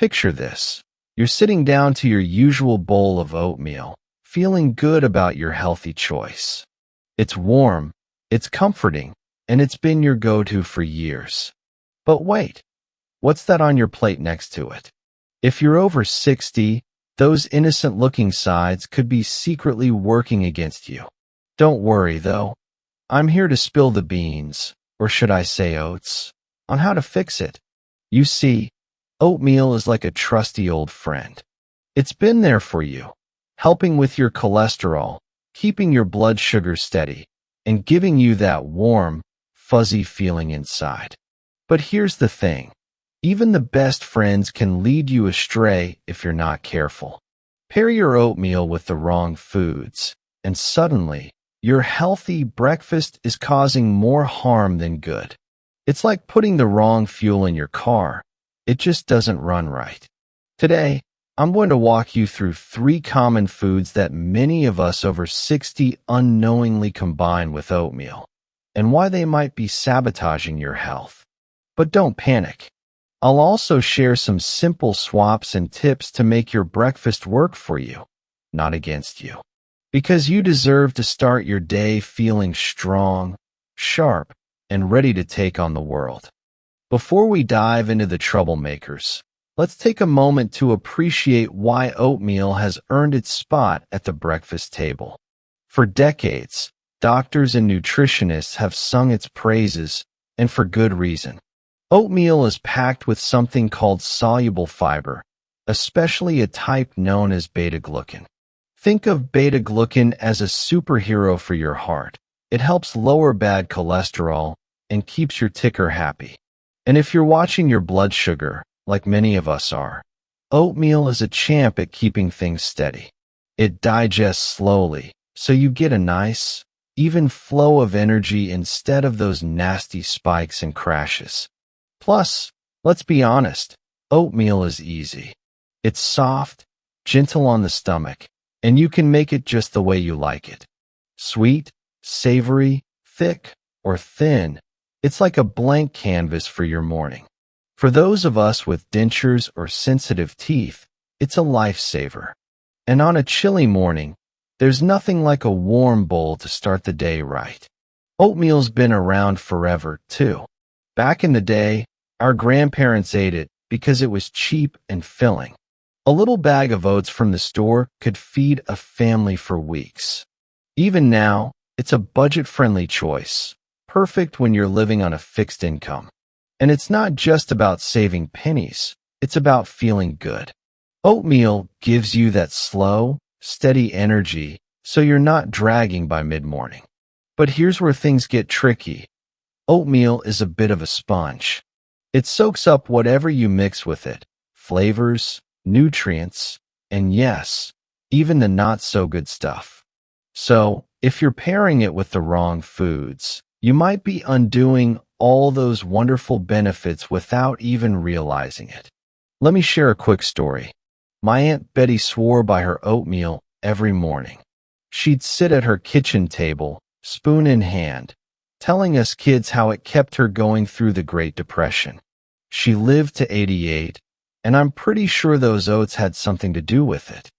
Picture this. You're sitting down to your usual bowl of oatmeal, feeling good about your healthy choice. It's warm, it's comforting, and it's been your go-to for years. But wait, what's that on your plate next to it? If you're over 60, those innocent-looking sides could be secretly working against you. Don't worry, though. I'm here to spill the beans, or should I say oats, on how to fix it. You see, oatmeal is like a trusty old friend. It's been there for you, helping with your cholesterol, keeping your blood sugar steady, and giving you that warm, fuzzy feeling inside. But here's the thing. Even the best friends can lead you astray if you're not careful. Pair your oatmeal with the wrong foods, and suddenly, your healthy breakfast is causing more harm than good. It's like putting the wrong fuel in your car. It just doesn't run right. Today, I'm going to walk you through 3 common foods that many of us over 60 unknowingly combine with oatmeal, and why they might be sabotaging your health. But don't panic. I'll also share some simple swaps and tips to make your breakfast work for you, not against you. Because you deserve to start your day feeling strong, sharp, and ready to take on the world. Before we dive into the troublemakers, let's take a moment to appreciate why oatmeal has earned its spot at the breakfast table. For decades, doctors and nutritionists have sung its praises, and for good reason. Oatmeal is packed with something called soluble fiber, especially a type known as beta-glucan. Think of beta-glucan as a superhero for your heart. It helps lower bad cholesterol and keeps your ticker happy. And if you're watching your blood sugar, like many of us are, oatmeal is a champ at keeping things steady. It digests slowly, so you get a nice, even flow of energy instead of those nasty spikes and crashes. Plus, let's be honest, oatmeal is easy. It's soft, gentle on the stomach, and you can make it just the way you like it. Sweet, savory, thick, or thin, it's like a blank canvas for your morning. For those of us with dentures or sensitive teeth, it's a lifesaver. And on a chilly morning, there's nothing like a warm bowl to start the day right. Oatmeal's been around forever, too. Back in the day, our grandparents ate it because it was cheap and filling. A little bag of oats from the store could feed a family for weeks. Even now, it's a budget-friendly choice, perfect when you're living on a fixed income. And it's not just about saving pennies, it's about feeling good. Oatmeal gives you that slow, steady energy so you're not dragging by mid-morning. But here's where things get tricky. Oatmeal is a bit of a sponge. It soaks up whatever you mix with it, flavors, nutrients, and yes, even the not-so-good stuff. So, if you're pairing it with the wrong foods, you might be undoing all those wonderful benefits without even realizing it. Let me share a quick story. My Aunt Betty swore by her oatmeal every morning. She'd sit at her kitchen table, spoon in hand, telling us kids how it kept her going through the Great Depression. She lived to 88, and I'm pretty sure those oats had something to do with it.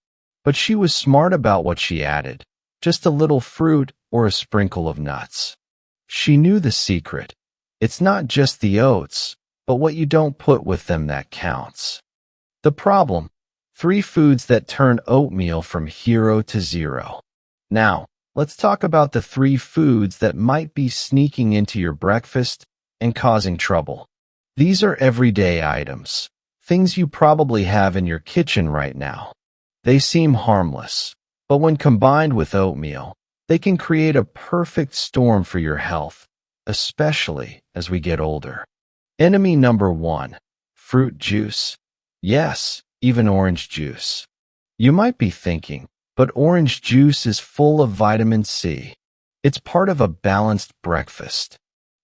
But she was smart about what she added, just a little fruit or a sprinkle of nuts. She knew the secret. It's not just the oats, but what you don't put with them that counts. The problem: 3 foods that turn oatmeal from hero to zero. Now, let's talk about the 3 foods that might be sneaking into your breakfast and causing trouble. These are everyday items, things you probably have in your kitchen right now. They seem harmless, but when combined with oatmeal, they can create a perfect storm for your health, especially as we get older. Enemy number 1, fruit juice. Yes, even orange juice. You might be thinking, but orange juice is full of vitamin C. It's part of a balanced breakfast.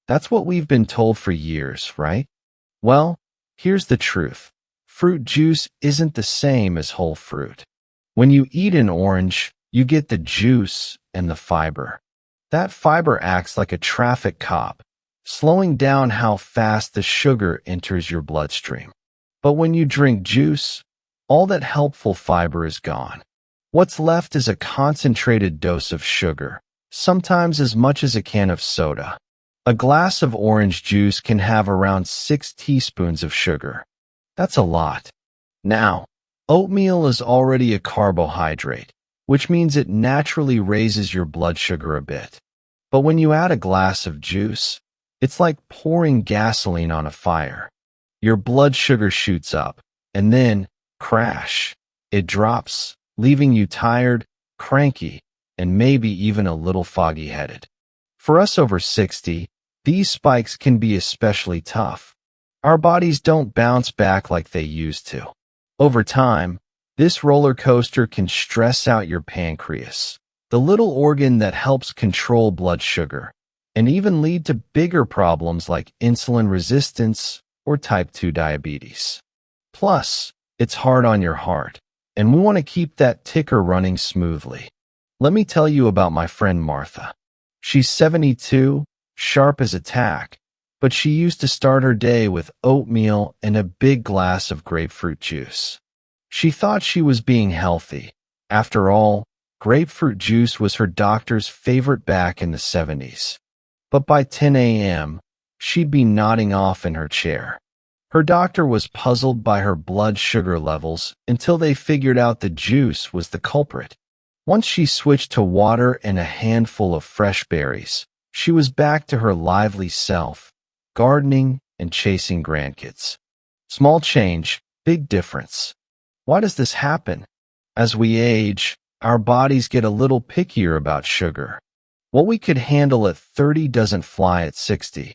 That's what we've been told for years, right? Well, here's the truth. Fruit juice isn't the same as whole fruit. When you eat an orange, you get the juice and the fiber. That fiber acts like a traffic cop, slowing down how fast the sugar enters your bloodstream. But when you drink juice, all that helpful fiber is gone. What's left is a concentrated dose of sugar, sometimes as much as a can of soda. A glass of orange juice can have around 6 teaspoons of sugar. That's a lot. Now, oatmeal is already a carbohydrate, which means it naturally raises your blood sugar a bit. But when you add a glass of juice, it's like pouring gasoline on a fire. Your blood sugar shoots up, and then, crash, it drops, leaving you tired, cranky, and maybe even a little foggy-headed. For us over 60, these spikes can be especially tough. Our bodies don't bounce back like they used to. Over time, this roller coaster can stress out your pancreas, the little organ that helps control blood sugar, and even lead to bigger problems like insulin resistance or type 2 diabetes. Plus, it's hard on your heart, and we want to keep that ticker running smoothly. Let me tell you about my friend Martha. She's 72, sharp as a tack, but she used to start her day with oatmeal and a big glass of grapefruit juice. She thought she was being healthy. After all, grapefruit juice was her doctor's favorite back in the 70s. But by 10 a.m., she'd be nodding off in her chair. Her doctor was puzzled by her blood sugar levels until they figured out the juice was the culprit. Once she switched to water and a handful of fresh berries, she was back to her lively self, gardening and chasing grandkids. Small change, big difference. Why does this happen? As we age, our bodies get a little pickier about sugar. What we could handle at 30 doesn't fly at 60.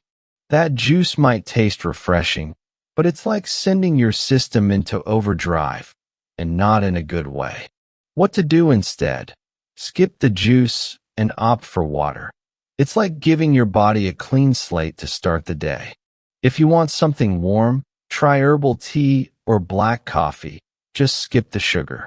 That juice might taste refreshing, but it's like sending your system into overdrive, and not in a good way. What to do instead? Skip the juice and opt for water. It's like giving your body a clean slate to start the day. If you want something warm, try herbal tea or black coffee. Just skip the sugar.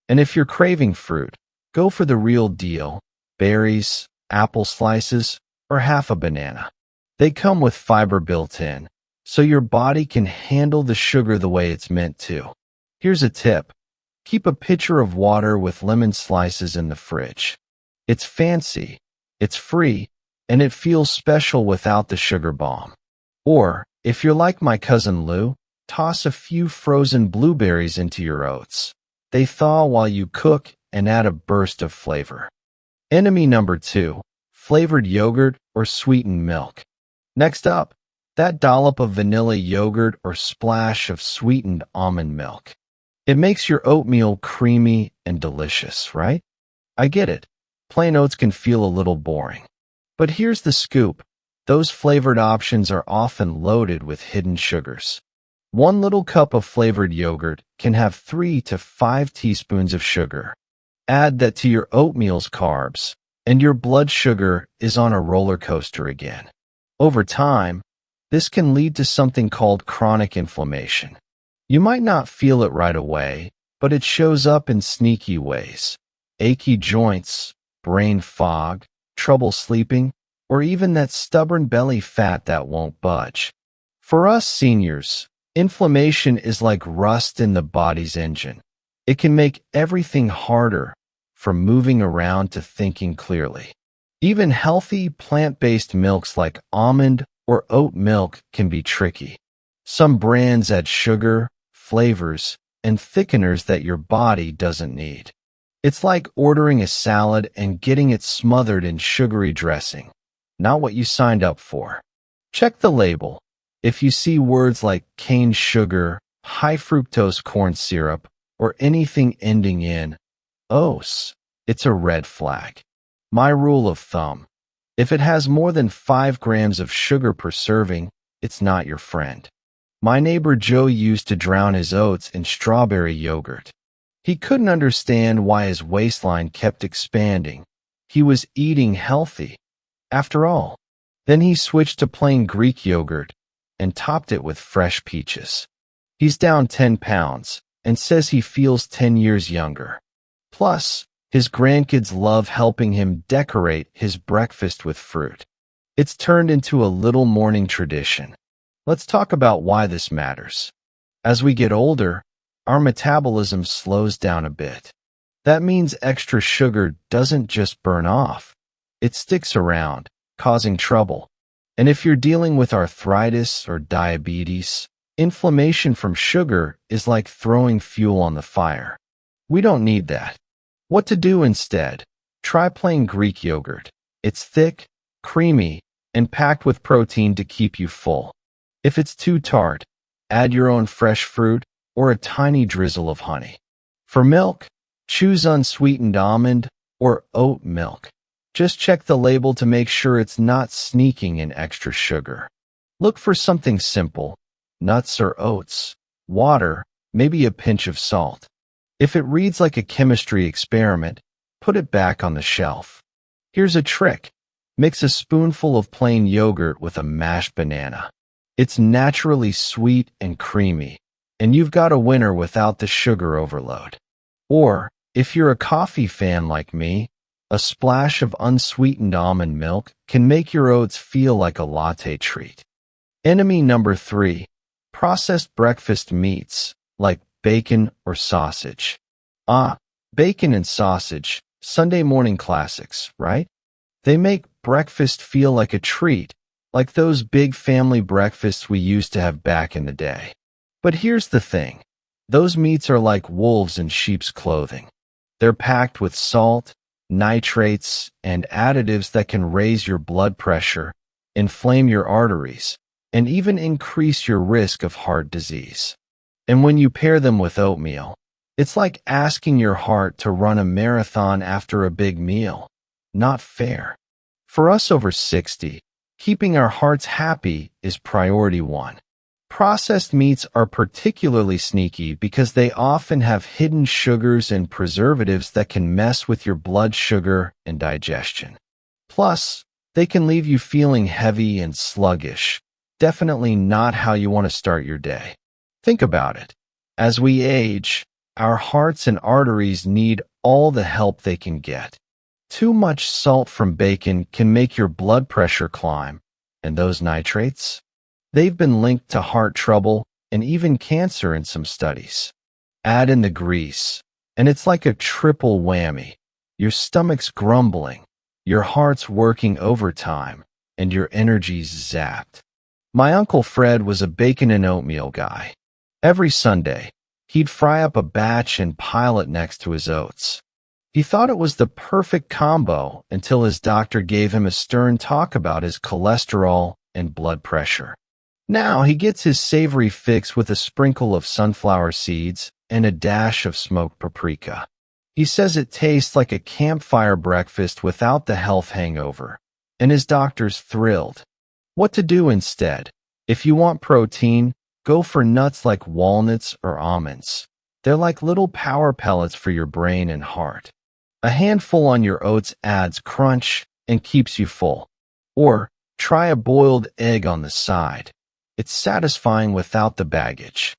And if you're craving fruit, go for the real deal: berries, apple slices, or half a banana. They come with fiber built in, so your body can handle the sugar the way it's meant to. Here's a tip. Keep a pitcher of water with lemon slices in the fridge. It's fancy, it's free, and it feels special without the sugar bomb. Or, if you're like my cousin Lou, toss a few frozen blueberries into your oats. They thaw while you cook and add a burst of flavor. Enemy number 2, flavored yogurt or sweetened milk. Next up, that dollop of vanilla yogurt or splash of sweetened almond milk. It makes your oatmeal creamy and delicious, right? I get it. Plain oats can feel a little boring. But here's the scoop. Those flavored options are often loaded with hidden sugars. 1 little cup of flavored yogurt can have 3 to 5 teaspoons of sugar. Add that to your oatmeal's carbs, and your blood sugar is on a roller coaster again. Over time, this can lead to something called chronic inflammation. You might not feel it right away, but it shows up in sneaky ways. Achy joints, brain fog, trouble sleeping, or even that stubborn belly fat that won't budge. For us seniors, inflammation is like rust in the body's engine. It can make everything harder, from moving around to thinking clearly. Even healthy plant-based milks like almond or oat milk can be tricky. Some brands add sugar, flavors, and thickeners that your body doesn't need. It's like ordering a salad and getting it smothered in sugary dressing. Not what you signed up for. Check the label. If you see words like cane sugar, high fructose corn syrup, or anything ending in "ose," it's a red flag. My rule of thumb: if it has more than 5 grams of sugar per serving, it's not your friend. My neighbor Joe used to drown his oats in strawberry yogurt. He couldn't understand why his waistline kept expanding. He was eating healthy, after all. Then he switched to plain Greek yogurt and topped it with fresh peaches. He's down 10 pounds and says he feels 10 years younger. Plus, his grandkids love helping him decorate his breakfast with fruit. It's turned into a little morning tradition. Let's talk about why this matters. As we get older, our metabolism slows down a bit. That means extra sugar doesn't just burn off. It sticks around, causing trouble. And if you're dealing with arthritis or diabetes, inflammation from sugar is like throwing fuel on the fire. We don't need that. What to do instead? Try plain Greek yogurt. It's thick, creamy, and packed with protein to keep you full. If it's too tart, add your own fresh fruit or a tiny drizzle of honey. For milk, choose unsweetened almond or oat milk. Just check the label to make sure it's not sneaking in extra sugar. Look for something simple, nuts or oats, water, maybe a pinch of salt. If it reads like a chemistry experiment, put it back on the shelf. Here's a trick. Mix a spoonful of plain yogurt with a mashed banana. It's naturally sweet and creamy, and you've got a winner without the sugar overload. Or, if you're a coffee fan like me, a splash of unsweetened almond milk can make your oats feel like a latte treat. Enemy number 3, processed breakfast meats, like bacon or sausage. Bacon and sausage, Sunday morning classics, right? They make breakfast feel like a treat, like those big family breakfasts we used to have back in the day. But here's the thing. Those meats are like wolves in sheep's clothing. They're packed with salt, nitrates, and additives that can raise your blood pressure, inflame your arteries, and even increase your risk of heart disease. And when you pair them with oatmeal, it's like asking your heart to run a marathon after a big meal. Not fair. For us over 60, keeping our hearts happy is priority 1. Processed meats are particularly sneaky because they often have hidden sugars and preservatives that can mess with your blood sugar and digestion. Plus, they can leave you feeling heavy and sluggish. Definitely not how you want to start your day. Think about it. As we age, our hearts and arteries need all the help they can get. Too much salt from bacon can make your blood pressure climb, and those nitrates? They've been linked to heart trouble and even cancer in some studies. Add in the grease, and it's like a triple whammy. Your stomach's grumbling, your heart's working overtime, and your energy's zapped. My Uncle Fred was a bacon and oatmeal guy. Every Sunday, he'd fry up a batch and pile it next to his oats. He thought it was the perfect combo until his doctor gave him a stern talk about his cholesterol and blood pressure. Now he gets his savory fix with a sprinkle of sunflower seeds and a dash of smoked paprika. He says it tastes like a campfire breakfast without the health hangover, and his doctor's thrilled. What to do instead? If you want protein, go for nuts like walnuts or almonds. They're like little power pellets for your brain and heart. A handful on your oats adds crunch and keeps you full. Or try a boiled egg on the side. It's satisfying without the baggage.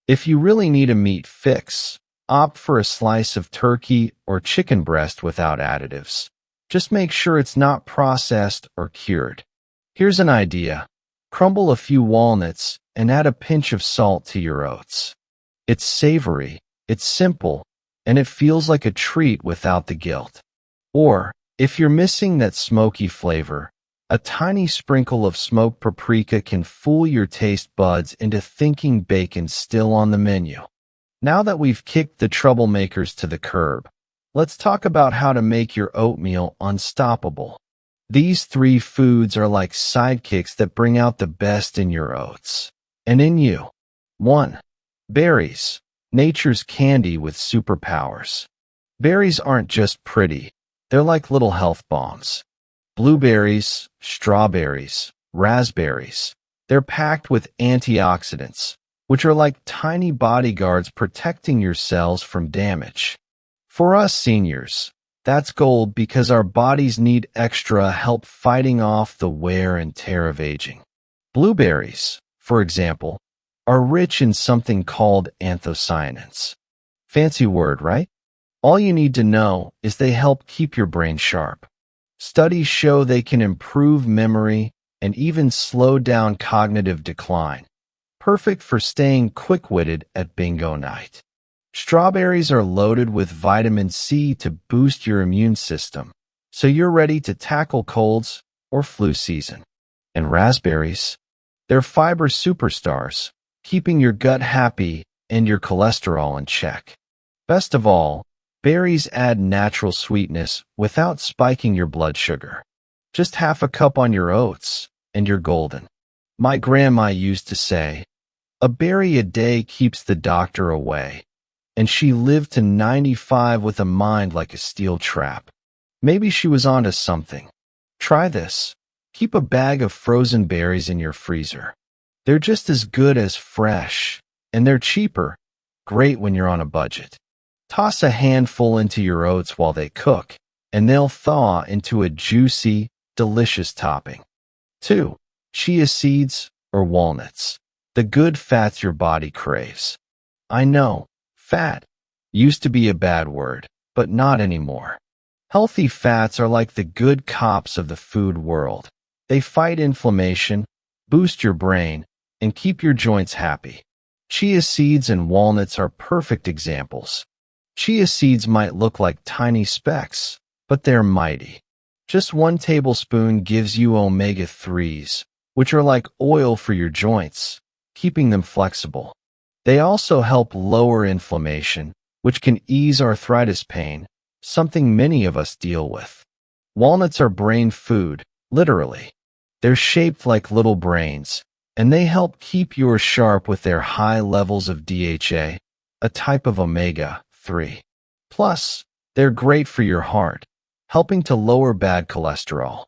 If you really need a meat fix, opt for a slice of turkey or chicken breast without additives. Just make sure it's not processed or cured. Here's an idea. Crumble a few walnuts and add a pinch of salt to your oats. It's savory, it's simple, and it feels like a treat without the guilt. Or, if you're missing that smoky flavor, a tiny sprinkle of smoked paprika can fool your taste buds into thinking bacon's still on the menu. Now that we've kicked the troublemakers to the curb, let's talk about how to make your oatmeal unstoppable. These 3 foods are like sidekicks that bring out the best in your oats. And in you. 1. Berries. Nature's candy with superpowers. Berries aren't just pretty. They're like little health bombs. Blueberries, strawberries, raspberries. They're packed with antioxidants, which are like tiny bodyguards protecting your cells from damage. For us seniors, that's gold because our bodies need extra help fighting off the wear and tear of aging. Blueberries, for example, are rich in something called anthocyanins. Fancy word, right? All you need to know is they help keep your brain sharp. Studies show they can improve memory and even slow down cognitive decline. perfect for staying quick-witted at bingo night. Strawberries are loaded with vitamin C to boost your immune system, so you're ready to tackle colds or flu season. And raspberries, they're fiber superstars, keeping your gut happy and your cholesterol in check. Best of all, berries add natural sweetness without spiking your blood sugar. Just half a cup on your oats, and you're golden. My grandma used to say, "A berry a day keeps the doctor away," and she lived to 95 with a mind like a steel trap. Maybe she was onto something. Try this. Keep a bag of frozen berries in your freezer. They're just as good as fresh, and they're cheaper. Great when you're on a budget. Toss a handful into your oats while they cook, and they'll thaw into a juicy, delicious topping. 2. Chia seeds or walnuts. The good fats your body craves. I know, fat used to be a bad word, but not anymore. Healthy fats are like the good cops of the food world. They fight inflammation, boost your brain, and keep your joints happy. Chia seeds and walnuts are perfect examples. Chia seeds might look like tiny specks, but they're mighty. Just 1 tablespoon gives you omega-3s, which are like oil for your joints, keeping them flexible. They also help lower inflammation, which can ease arthritis pain, something many of us deal with. Walnuts are brain food, literally. They're shaped like little brains, and they help keep yours sharp with their high levels of DHA, a type of omega-3. Plus, they're great for your heart, helping to lower bad cholesterol.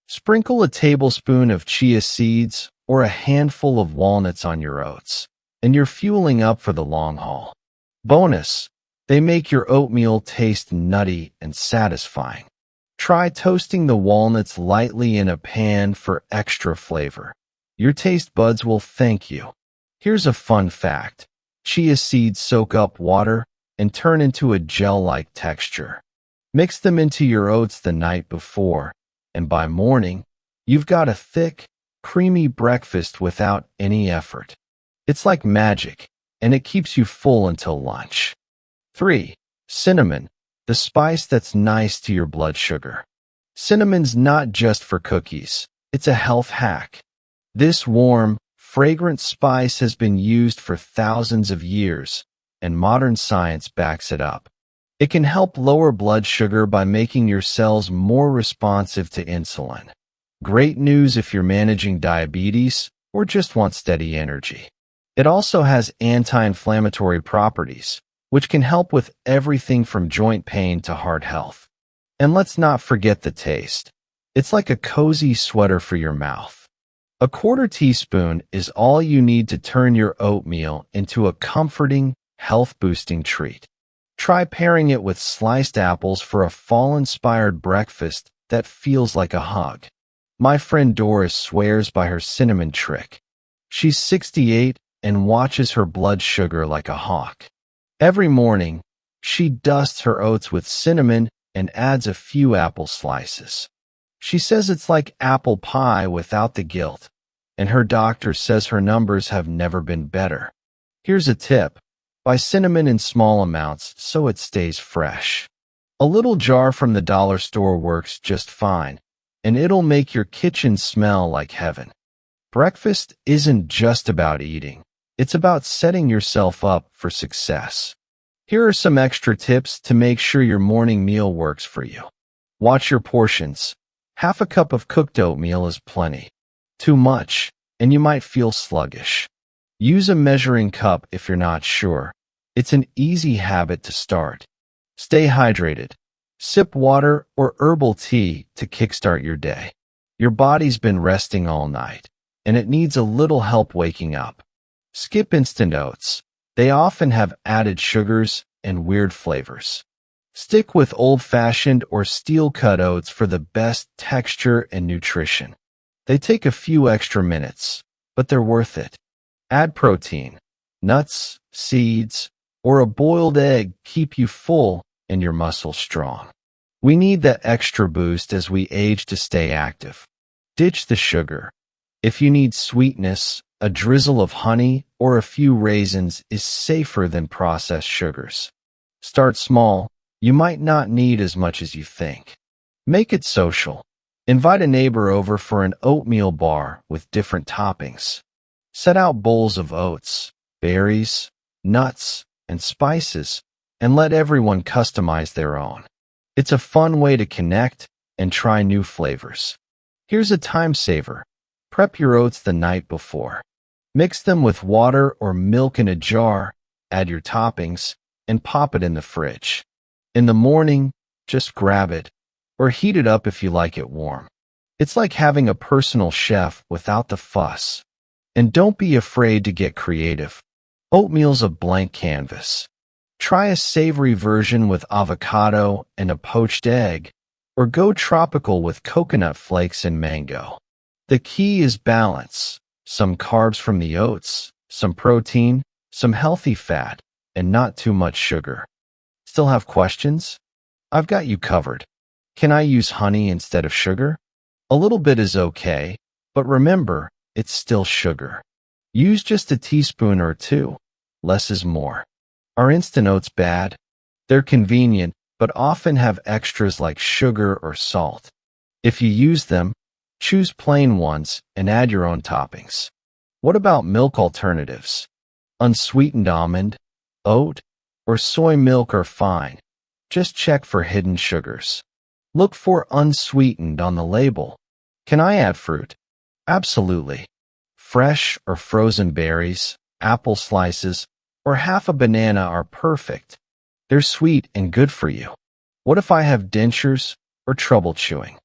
Sprinkle a tablespoon of chia seeds or a handful of walnuts on your oats, and you're fueling up for the long haul. Bonus, they make your oatmeal taste nutty and satisfying. Try toasting the walnuts lightly in a pan for extra flavor. Your taste buds will thank you. Here's a fun fact. Chia seeds soak up water and turn into a gel-like texture. Mix them into your oats the night before, and by morning, you've got a thick, creamy breakfast without any effort. It's like magic, and it keeps you full until lunch. 3. Cinnamon, the spice that's nice to your blood sugar. Cinnamon's not just for cookies, it's a health hack. This warm, fragrant spice has been used for thousands of years, and modern science backs it up. It can help lower blood sugar by making your cells more responsive to insulin. Great news if you're managing diabetes or just want steady energy. It also has anti-inflammatory properties, which can help with everything from joint pain to heart health. And let's not forget the taste. It's like a cozy sweater for your mouth. A 1/4 teaspoon is all you need to turn your oatmeal into a comforting, health-boosting treat. Try pairing it with sliced apples for a fall-inspired breakfast that feels like a hug. My friend Doris swears by her cinnamon trick. She's 68 and watches her blood sugar like a hawk. Every morning, she dusts her oats with cinnamon and adds a few apple slices. She says it's like apple pie without the guilt, and her doctor says her numbers have never been better. Here's a tip. Buy cinnamon in small amounts so it stays fresh. A little jar from the dollar store works just fine, and it'll make your kitchen smell like heaven. Breakfast isn't just about eating. It's about setting yourself up for success. Here are some extra tips to make sure your morning meal works for you. Watch your portions. Half a cup of cooked oatmeal is plenty. Too much, and you might feel sluggish. Use a measuring cup if you're not sure. It's an easy habit to start. Stay hydrated. Sip water or herbal tea to kickstart your day. Your body's been resting all night, and it needs a little help waking up. Skip instant oats. They often have added sugars and weird flavors. Stick with old-fashioned or steel-cut oats for the best texture and nutrition. They take a few extra minutes, but they're worth it. Add protein. Nuts, seeds, or a boiled egg keep you full and your muscles strong. We need that extra boost as we age to stay active. Ditch the sugar. If you need sweetness, A drizzle of honey or a few raisins is safer than processed sugars. Start small. You might not need as much as you think. Make it social. Invite a neighbor over for an oatmeal bar with different toppings. Set out bowls of oats, berries, nuts, and spices, and let everyone customize their own. It's a fun way to connect and try new flavors. Here's a time saver. Prep your oats the night before. Mix them with water or milk in a jar, add your toppings, and pop it in the fridge. In the morning, just grab it, or heat it up if you like it warm. It's like having a personal chef without the fuss. And don't be afraid to get creative. Oatmeal's a blank canvas. Try a savory version with avocado and a poached egg, or go tropical with coconut flakes and mango. The key is balance. Some carbs from the oats, some protein, some healthy fat, and not too much sugar. Still have questions? I've got you covered. Can I use honey instead of sugar? A little bit is okay, but remember, it's still sugar. Use just a teaspoon or two. Less is more. Are instant oats bad? They're convenient, but often have extras like sugar or salt. If you use them, choose plain ones and add your own toppings. What about milk alternatives? Unsweetened almond, oat, or soy milk are fine. Just check for hidden sugars. Look for unsweetened on the label. Can I add fruit? Absolutely. Fresh or frozen berries, apple slices, or half a banana are perfect. They're sweet and good for you. What if I have dentures or trouble chewing?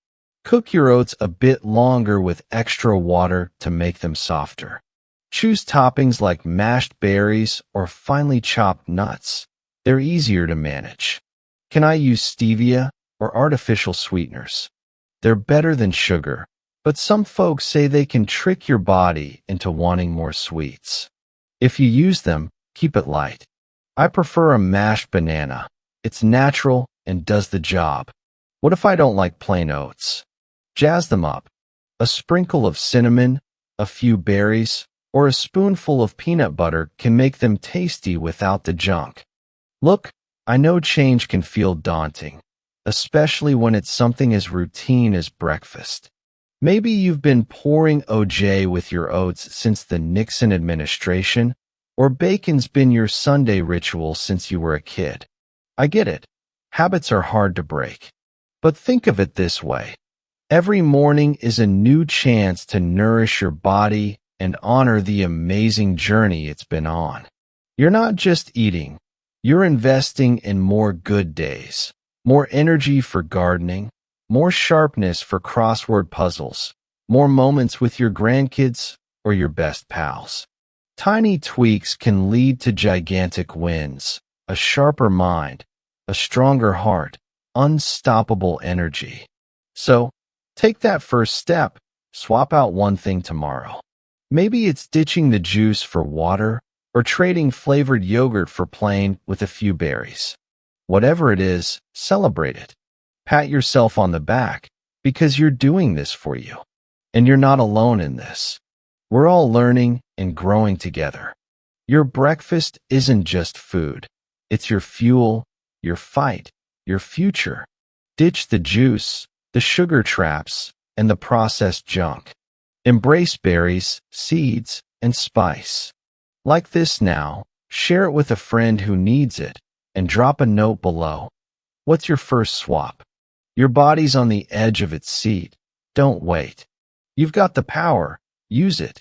Cook your oats a bit longer with extra water to make them softer. Choose toppings like mashed berries or finely chopped nuts. They're easier to manage. Can I use stevia or artificial sweeteners? They're better than sugar, but some folks say they can trick your body into wanting more sweets. If you use them, keep it light. I prefer a mashed banana. It's natural and does the job. What if I don't like plain oats? Jazz them up. A sprinkle of cinnamon, a few berries, or a spoonful of peanut butter can make them tasty without the junk. Look, I know change can feel daunting, especially when it's something as routine as breakfast. Maybe you've been pouring OJ with your oats since the Nixon administration, or bacon's been your Sunday ritual since you were a kid. I get it. Habits are hard to break. But think of it this way. Every morning is a new chance to nourish your body and honor the amazing journey it's been on. You're not just eating. You're investing in more good days, more energy for gardening, more sharpness for crossword puzzles, more moments with your grandkids or your best pals. Tiny tweaks can lead to gigantic wins, a sharper mind, a stronger heart, unstoppable energy. So, take that first step. Swap out one thing tomorrow. Maybe it's ditching the juice for water or trading flavored yogurt for plain with a few berries. Whatever it is, celebrate it. Pat yourself on the back because you're doing this for you. And you're not alone in this. We're all learning and growing together. Your breakfast isn't just food. It's your fuel, your fight, your future. Ditch the juice, the sugar traps, and the processed junk. Embrace berries, seeds, and spice. Like this now, share it with a friend who needs it, and drop a note below. What's your first swap? Your body's on the edge of its seat. Don't wait. You've got the power. Use it.